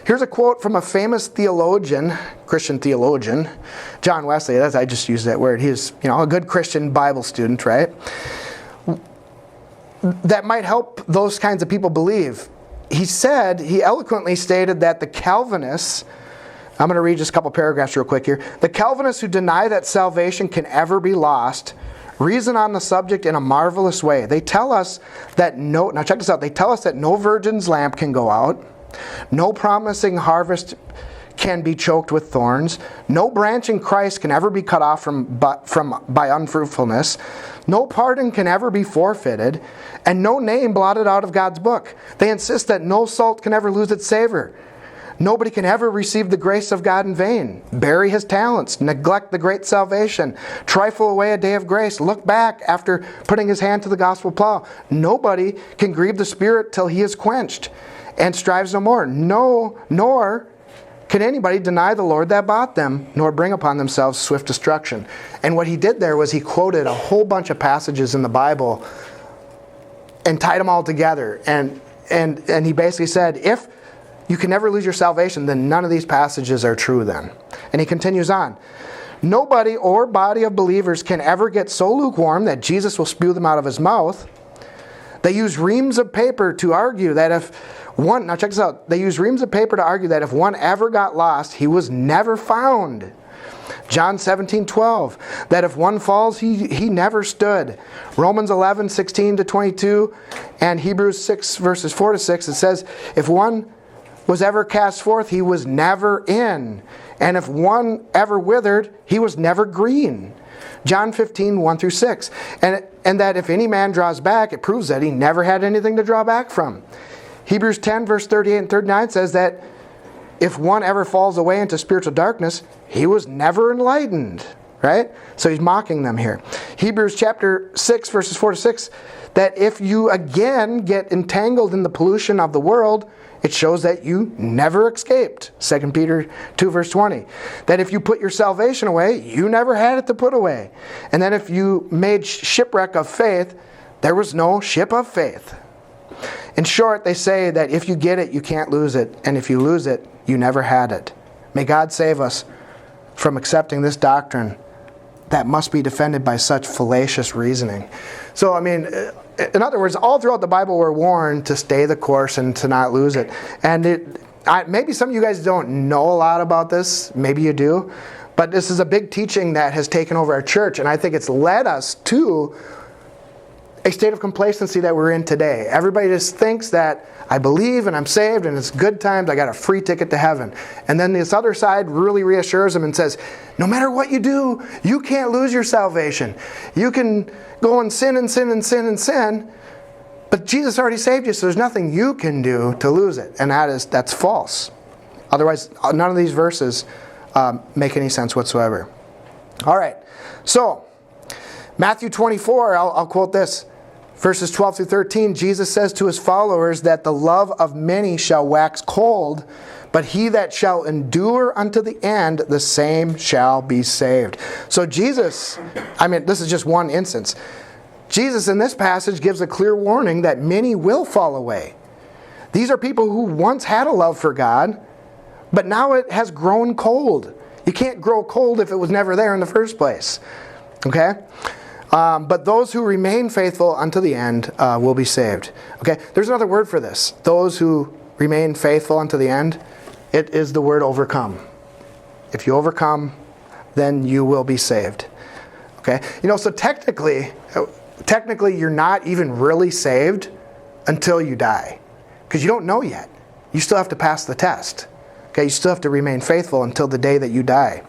Here's a quote from a famous theologian, Christian theologian, John Wesley. I just used that word. He's, a good Christian Bible student, right? That might help those kinds of people believe. He eloquently stated that the Calvinists, I'm going to read just a couple paragraphs real quick here. The Calvinists who deny that salvation can ever be lost reason on the subject in a marvelous way. They tell us that now check this out, they tell us that no virgin's lamp can go out, no promising harvest can be choked with thorns, no branch in Christ can ever be cut off by unfruitfulness, no pardon can ever be forfeited, and no name blotted out of God's book. They insist that no salt can ever lose its savor. Nobody can ever receive the grace of God in vain, bury his talents, neglect the great salvation, trifle away a day of grace, look back after putting his hand to the gospel plow. Nobody can grieve the Spirit till he is quenched and strives no more. No, nor can anybody deny the Lord that bought them, nor bring upon themselves swift destruction. And what he did there was he quoted a whole bunch of passages in the Bible and tied them all together. And he basically said, if you can never lose your salvation, then none of these passages are true then. And he continues on. Nobody or body of believers can ever get so lukewarm that Jesus will spew them out of his mouth. They use reams of paper to argue that if one, now check this out, they use reams of paper to argue that if one ever got lost, he was never found. John 17:12, that if one falls, he never stood. Romans 11:16-22, and Hebrews 6 verses 4-6, it says, if one was ever cast forth, he was never in. And if one ever withered, he was never green. John 15:1-6. And that if any man draws back, it proves that he never had anything to draw back from. Hebrews 10 verse 38 and 39 says that if one ever falls away into spiritual darkness, he was never enlightened. Right? So he's mocking them here. Hebrews chapter 6 verses 4-6, that if you again get entangled in the pollution of the world, it shows that you never escaped. 2 Peter 2 verse 20. That if you put your salvation away, you never had it to put away. And then if you made shipwreck of faith, there was no ship of faith. In short, they say that if you get it, you can't lose it. And if you lose it, you never had it. May God save us from accepting this doctrine that must be defended by such fallacious reasoning. So, in other words, all throughout the Bible we're warned to stay the course and to not lose it. And maybe some of you guys don't know a lot about this. Maybe you do. But this is a big teaching that has taken over our church. And I think it's led us to a state of complacency that we're in today. Everybody just thinks that I believe and I'm saved and it's good times, I got a free ticket to heaven. And then this other side really reassures them and says, no matter what you do, you can't lose your salvation. You can go and sin and sin and sin and sin, but Jesus already saved you, so there's nothing you can do to lose it. And that's false. Otherwise, none of these verses make any sense whatsoever. All right, so Matthew 24, I'll quote this. Verses 12-13, Jesus says to his followers that the love of many shall wax cold, but he that shall endure unto the end, the same shall be saved. So Jesus, this is just one instance. Jesus in this passage gives a clear warning that many will fall away. These are people who once had a love for God, but now it has grown cold. You can't grow cold if it was never there in the first place. Okay? But those who remain faithful unto the end will be saved. Okay, there's another word for this. Those who remain faithful unto the end, it is the word overcome. If you overcome, then you will be saved. Okay, so technically you're not even really saved until you die. Because you don't know yet. You still have to pass the test. Okay, you still have to remain faithful until the day that you die.